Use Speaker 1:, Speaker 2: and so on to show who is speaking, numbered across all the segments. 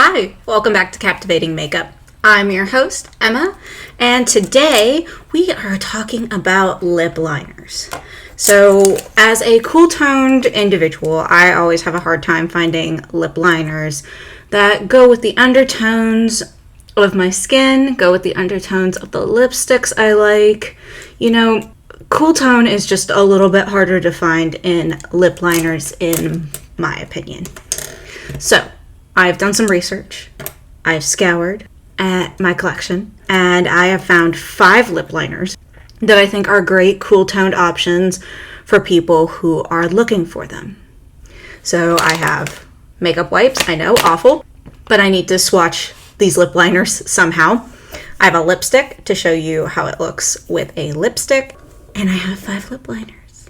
Speaker 1: Hi, welcome back to Captivating Makeup. I'm your host, Emma, and today we are talking about lip liners. So, as a cool-toned individual, I always have a hard time finding lip liners that go with the undertones of my skin, go with the undertones of the lipsticks I like. You know, cool tone is just a little bit harder to find in lip liners, in my opinion. So, I've done some research. I've scoured at my collection, and I have found 5 lip liners that I think are great cool-toned options for people who are looking for them. So I have makeup wipes. I know, awful, but I need to swatch these lip liners somehow. I have a lipstick to show you how it looks with a lipstick, and I have 5 lip liners.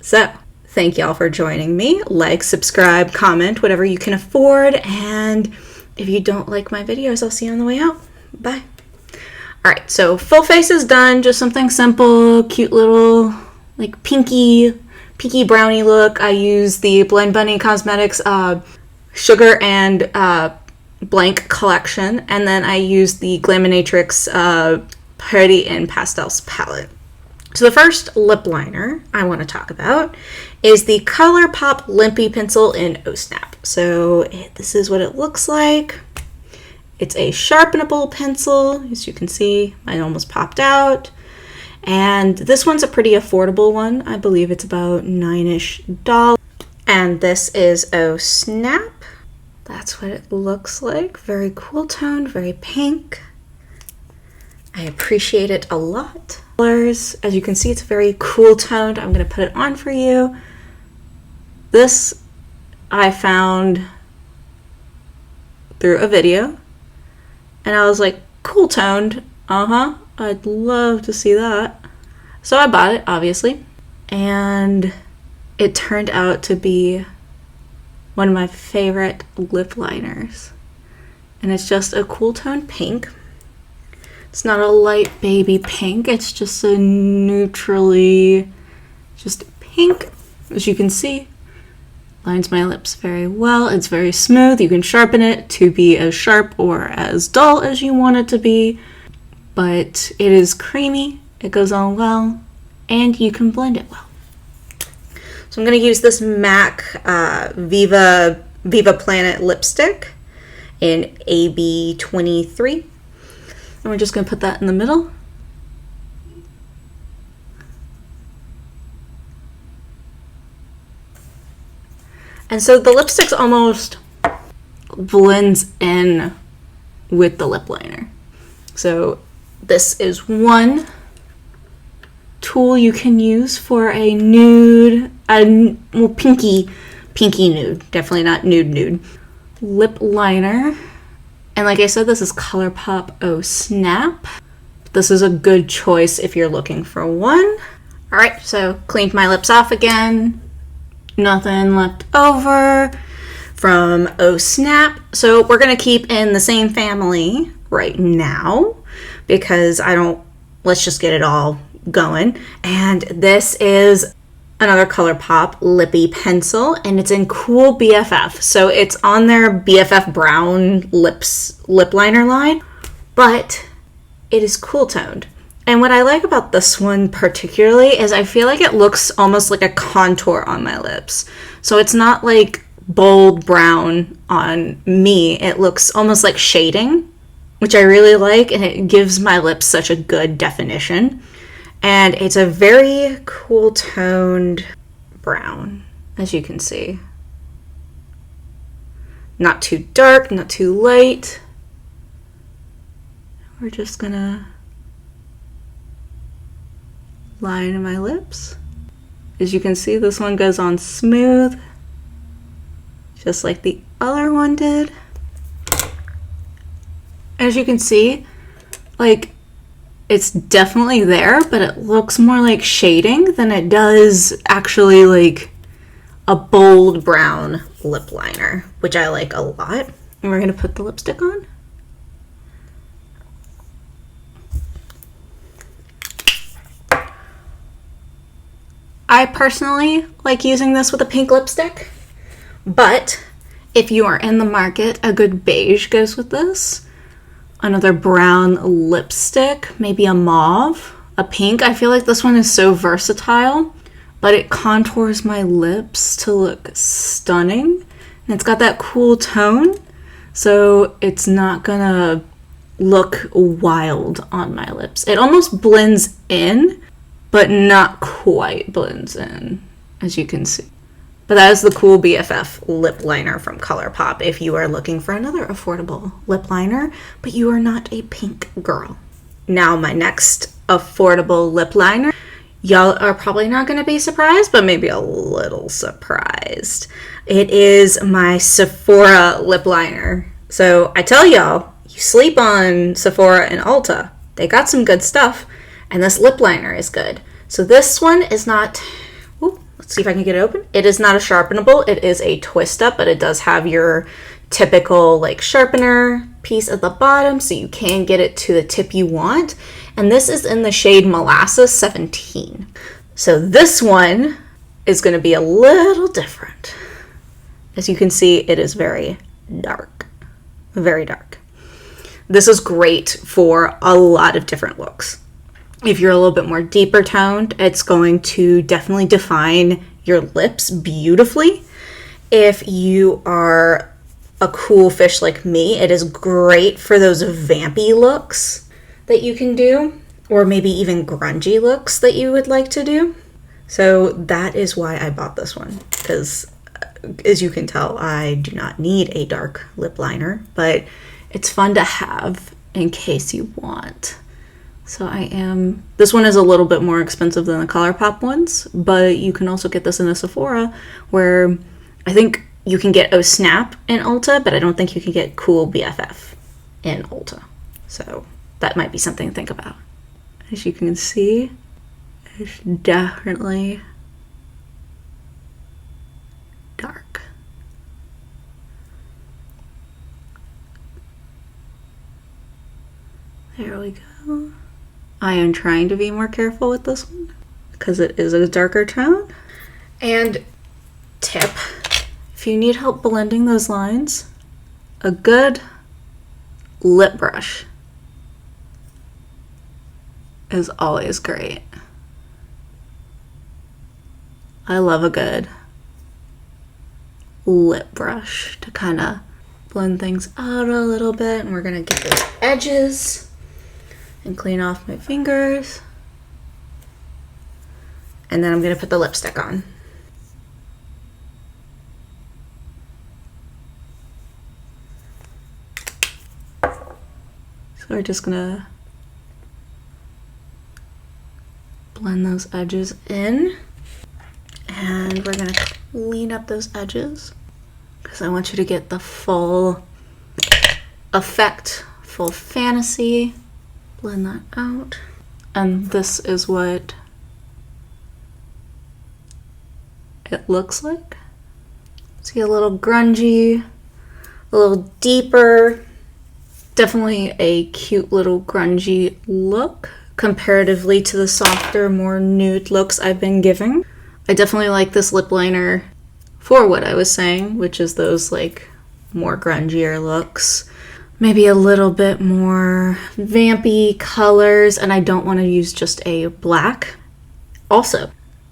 Speaker 1: So, thank y'all for joining me. Like, subscribe, comment, whatever you can afford. And if you don't like my videos, I'll see you on the way out. Bye. All right, so full face is done. Just something simple, cute little, like pinky brownie look. I use the Blind Bunny Cosmetics Sugar and Blank collection. And then I use the Glaminatrix Pretty in Pastels palette. So the first lip liner I want to talk about is the Colorpop Limpy Pencil in Oh Snap. So this is what it looks like. It's a sharpenable pencil. As you can see, mine almost popped out. And this one's a pretty affordable one. I believe it's about $9-ish. And this is Oh Snap. That's what it looks like. Very cool toned, very pink. I appreciate it a lot. Colors, as you can see, it's very cool toned. I'm going to put it on for you. This I found through a video, and I was like, cool toned, I'd love to see that. So I bought it, obviously, and it turned out to be one of my favorite lip liners. And it's just a cool toned pink. It's not a light baby pink, it's just a neutrally just pink. As you can see, lines my lips very well. It's very smooth. You can sharpen it to be as sharp or as dull as you want it to be, but it is creamy, it goes on well, and you can blend it well. So I'm going to use this MAC Viva Planet lipstick in AB23. And we're just going to put that in the middle. And so the lipstick's almost blends in with the lip liner. So this is one tool you can use for a nude, pinky nude. Definitely not nude lip liner. And like I said, this is Colorpop Oh Snap. This is a good choice if you're looking for one. All right, so cleaned my lips off again. Nothing left over from Oh Snap. So we're gonna keep in the same family right now because let's just get it all going. And this is another Colorpop Lippy Pencil, and it's in Cool BFF. So it's on their BFF Brown lip liner line, but it is cool toned. And what I like about this one particularly is I feel like it looks almost like a contour on my lips. So it's not like bold brown on me. It looks almost like shading, which I really like, and it gives my lips such a good definition. And it's a very cool toned brown, as you can see. Not too dark, not too light. We're just gonna line my lips. As you can see, this one goes on smooth, just like the other one did. As you can see, like, it's definitely there, but it looks more like shading than it does actually like a bold brown lip liner, which I like a lot. And we're gonna put the lipstick on. I personally like using this with a pink lipstick, but If you are in the market, a good beige goes with this. Another brown lipstick, maybe a mauve, a pink. I feel like this one is so versatile, but it contours my lips to look stunning. And it's got that cool tone, so it's not gonna look wild on my lips. It almost blends in, but not quite blends in, as you can see. But that is the Cool BFF lip liner from Colorpop if you are looking for another affordable lip liner, but you are not a pink girl. Now my next affordable lip liner, y'all are probably not going to be surprised, but maybe a little surprised. It is my Sephora lip liner. So I tell y'all, you sleep on Sephora and Ulta. They got some good stuff, and this lip liner is good. So this one is not... Let's see if I can get it open. It is not a sharpenable. It is a twist up, but it does have your typical like sharpener piece at the bottom, so you can get it to the tip you want. And this is in the shade Molasses 17. So this one is going to be a little different. As you can see, it is very dark. Very dark. This is great for a lot of different looks. If you're a little bit more deeper toned, it's going to definitely define your lips beautifully. If you are a cool fish like me, it is great for those vampy looks that you can do, or maybe even grungy looks that you would like to do. So that is why I bought this one, because as you can tell, I do not need a dark lip liner, but it's fun to have in case you want. So this one is a little bit more expensive than the Colorpop ones, but you can also get this in a Sephora, where I think you can get Oh Snap in Ulta, but I don't think you can get Cool BFF in Ulta. So that might be something to think about. As you can see, it's definitely dark. There we go. I am trying to be more careful with this one because it is a darker tone. And tip, if you need help blending those lines, a good lip brush is always great. I love a good lip brush to kind of blend things out a little bit. And we're going to get those edges and clean off my fingers. And then I'm going to put the lipstick on. So we're just going to blend those edges in. And we're going to clean up those edges because I want you to get the full effect, full fantasy. Blend that out. And this is what it looks like. See, a little grungy, a little deeper. Definitely a cute little grungy look comparatively to the softer, more nude looks I've been giving. I definitely like this lip liner for what I was saying, which is those like more grungier looks. Maybe a little bit more vampy colors, and I don't want to use just a black. Also,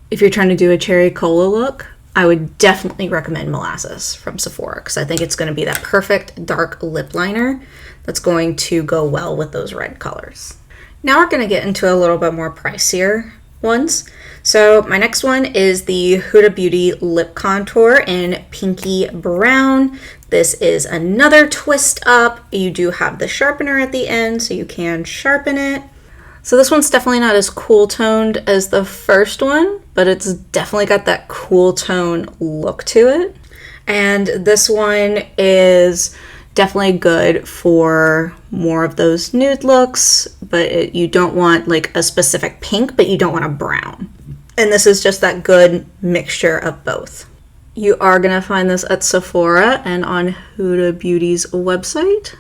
Speaker 1: if you're trying to do a cherry cola look, I would definitely recommend Molasses from Sephora because I think it's going to be that perfect dark lip liner that's going to go well with those red colors. Now we're going to get into a little bit more pricier ones. So my next one is the Huda Beauty Lip Contour in Pinky Brown. This is another twist up. You do have the sharpener at the end, so you can sharpen it. So this one's definitely not as cool toned as the first one, but it's definitely got that cool tone look to it. And this one is definitely good for more of those nude looks, but you don't want like a specific pink, but you don't want a brown. And this is just that good mixture of both. You are going to find this at Sephora and on Huda Beauty's website.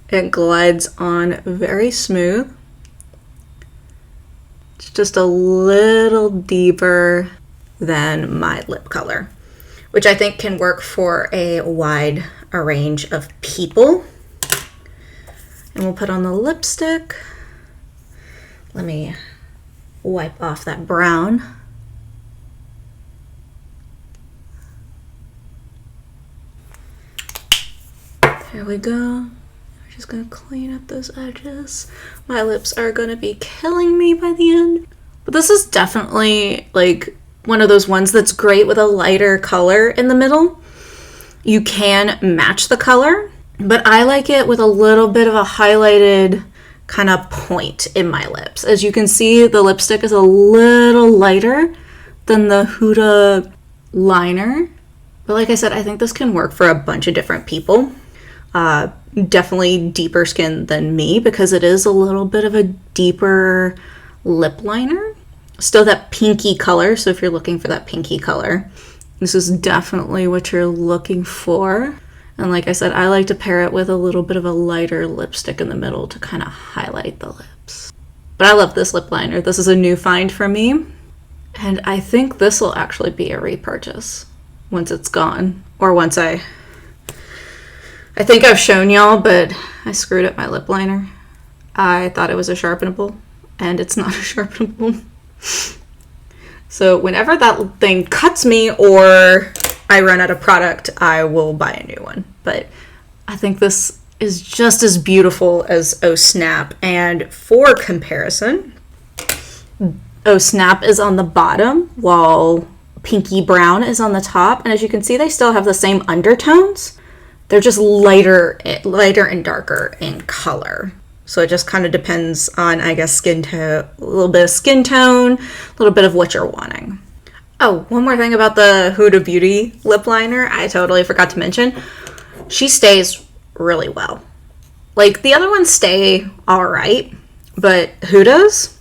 Speaker 1: It glides on very smooth. It's just a little deeper than my lip color, which I think can work for a wide range of people. And we'll put on the lipstick. Let me wipe off that brown. There we go. We're just gonna clean up those edges. My lips are gonna be killing me by the end. But this is definitely like one of those ones that's great with a lighter color in the middle. You can match the color, but I like it with a little bit of a highlighted kind of point in my lips. As you can see, the lipstick is a little lighter than the Huda liner. But like I said, I think this can work for a bunch of different people. Definitely deeper skin than me because it is a little bit of a deeper lip liner. Still that pinky color, so if you're looking for that pinky color, this is definitely what you're looking for. And like I said, I like to pair it with a little bit of a lighter lipstick in the middle to kind of highlight the lips. But I love this lip liner. This is a new find for me. And I think this will actually be a repurchase once it's gone. Or once I think I've shown y'all, but I screwed up my lip liner. I thought it was a sharpenable, and it's not a sharpenable. So whenever that thing cuts me or I run out of product, I will buy a new one. But I think this is just as beautiful as Oh Snap. And for comparison, Oh Snap is on the bottom while Pinky Brown is on the top. And as you can see, they still have the same undertones. They're just lighter and darker in color. So it just kind of depends on, I guess, skin tone, a little bit of skin tone, a little bit of what you're wanting. Oh, one more thing about the Huda Beauty lip liner I totally forgot to mention. She stays really well. Like, the other ones stay all right, but Huda's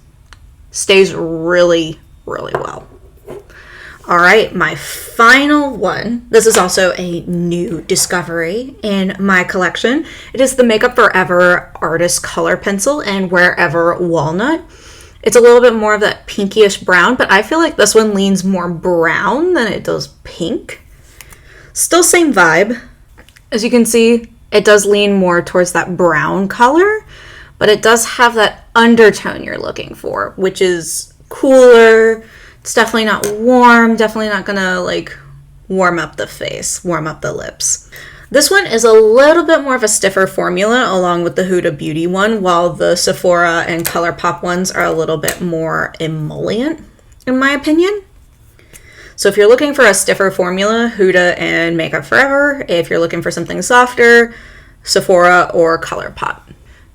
Speaker 1: stays really, really well. All right, my final one. This is also a new discovery in my collection. It is the Makeup Forever Artist Color Pencil in Wherever Walnut. It's a little bit more of that pinkyish brown, but I feel like this one leans more brown than it does pink. Still same vibe. As you can see, it does lean more towards that brown color, but it does have that undertone you're looking for, which is cooler. It's definitely not warm, definitely not gonna like warm up the face, warm up the lips. This one is a little bit more of a stiffer formula along with the Huda Beauty one, while the Sephora and Colorpop ones are a little bit more emollient, in my opinion. So if you're looking for a stiffer formula, Huda and Makeup Forever. If you're looking for something softer, Sephora or Colorpop.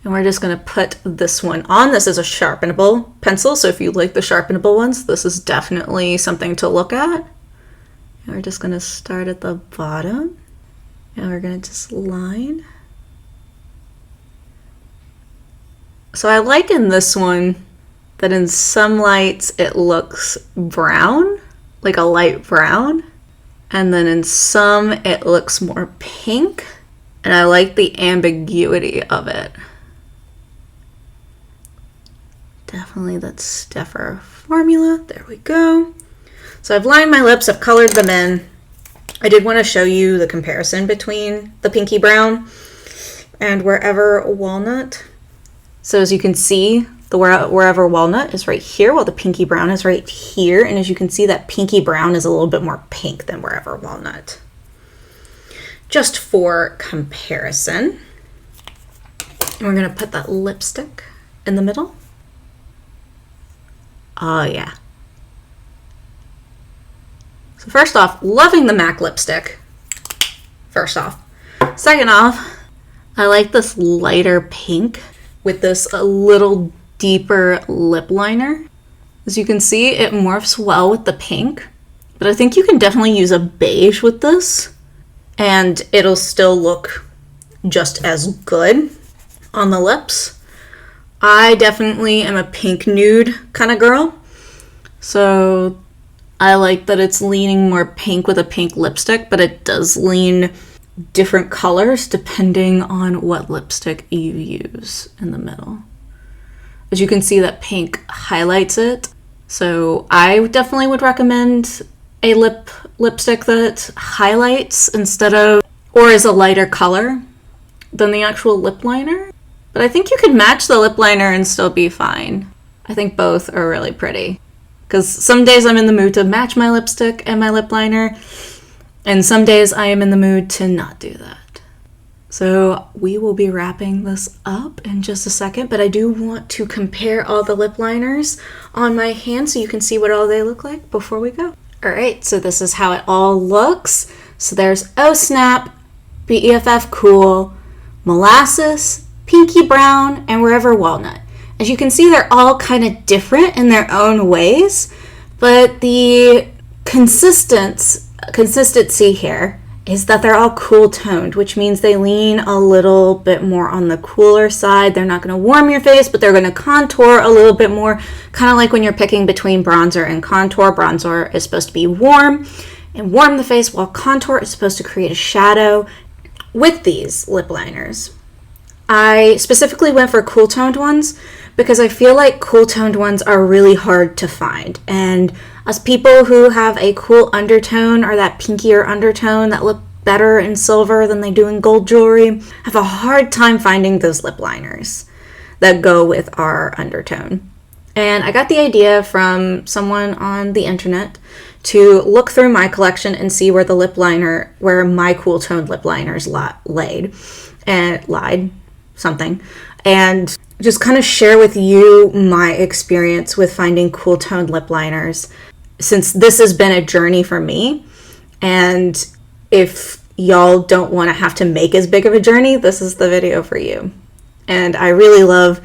Speaker 1: And we're just going to put this one on. This is a sharpenable pencil, so if you like the sharpenable ones, this is definitely something to look at. And we're just going to start at the bottom, and we're going to just line. So I like in this one that in some lights it looks brown, like a light brown, and then in some it looks more pink, and I like the ambiguity of it. Definitely that stiffer formula. There we go. So I've lined my lips, I've colored them in. I did want to show you the comparison between the Pinky Brown and Wherever Walnut. So as you can see, the Wherever Walnut is right here, while the Pinky Brown is right here. And as you can see, that Pinky Brown is a little bit more pink than Wherever Walnut. Just for comparison. And we're going to put that lipstick in the middle. Oh, yeah. So first off, loving the MAC lipstick. First off. Second off, I like this lighter pink with this a little deeper lip liner. As you can see, it morphs well with the pink, but I think you can definitely use a beige with this and it'll still look just as good on the lips. I definitely am a pink nude kind of girl, so I like that it's leaning more pink with a pink lipstick, but it does lean different colors depending on what lipstick you use in the middle. As you can see, that pink highlights it, so I definitely would recommend a lipstick that highlights instead of, or is a lighter color than the actual lip liner. But I think you could match the lip liner and still be fine. I think both are really pretty. Because some days I'm in the mood to match my lipstick and my lip liner, and some days I am in the mood to not do that. So we will be wrapping this up in just a second, but I do want to compare all the lip liners on my hand so you can see what all they look like before we go. Alright, so this is how it all looks. So there's Oh Snap, BEFF Cool, Molasses, Pinky Brown, and Wherever Walnut. As you can see, they're all kind of different in their own ways, but the consistency here is that they're all cool toned, which means they lean a little bit more on the cooler side. They're not going to warm your face, but they're going to contour a little bit more, kind of like when you're picking between bronzer and contour. Bronzer is supposed to be warm and warm the face, while contour is supposed to create a shadow. With these lip liners, I specifically went for cool toned ones because I feel like cool toned ones are really hard to find. And as people who have a cool undertone or that pinkier undertone that look better in silver than they do in gold jewelry, have a hard time finding those lip liners that go with our undertone. And I got the idea from someone on the internet to look through my collection and see where my cool toned lip liners lied, and just kind of share with you my experience with finding cool toned lip liners, since this has been a journey for me. And if y'all don't want to have to make as big of a journey, this is the video for you. And I really love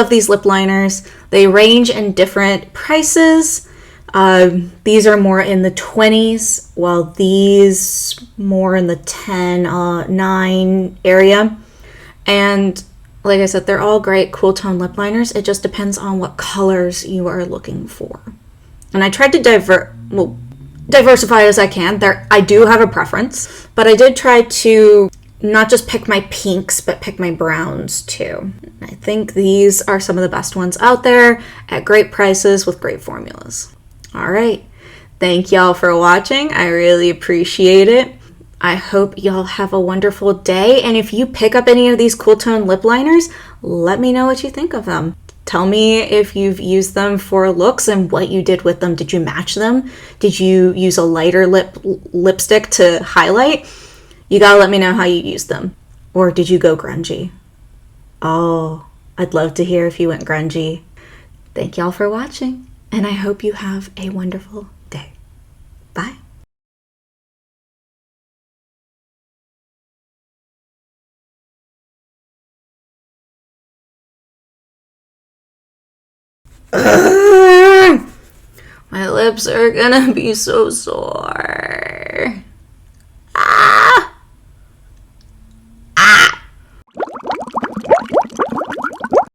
Speaker 1: these lip liners. They range in different prices. These are more in the 20s, while these more in the 10, 9 area. And like I said, they're all great cool tone lip liners. It just depends on what colors you are looking for. And I tried to diversify as I can. I do have a preference, but I did try to not just pick my pinks, but pick my browns too. I think these are some of the best ones out there at great prices with great formulas. All right. Thank y'all for watching. I really appreciate it. I hope y'all have a wonderful day. And if you pick up any of these cool tone lip liners, let me know what you think of them. Tell me if you've used them for looks and what you did with them. Did you match them? Did you use a lighter lipstick to highlight? You gotta let me know how you used them. Or did you go grungy? Oh, I'd love to hear if you went grungy. Thank y'all for watching, and I hope you have a wonderful day. Bye. My lips are gonna be so sore.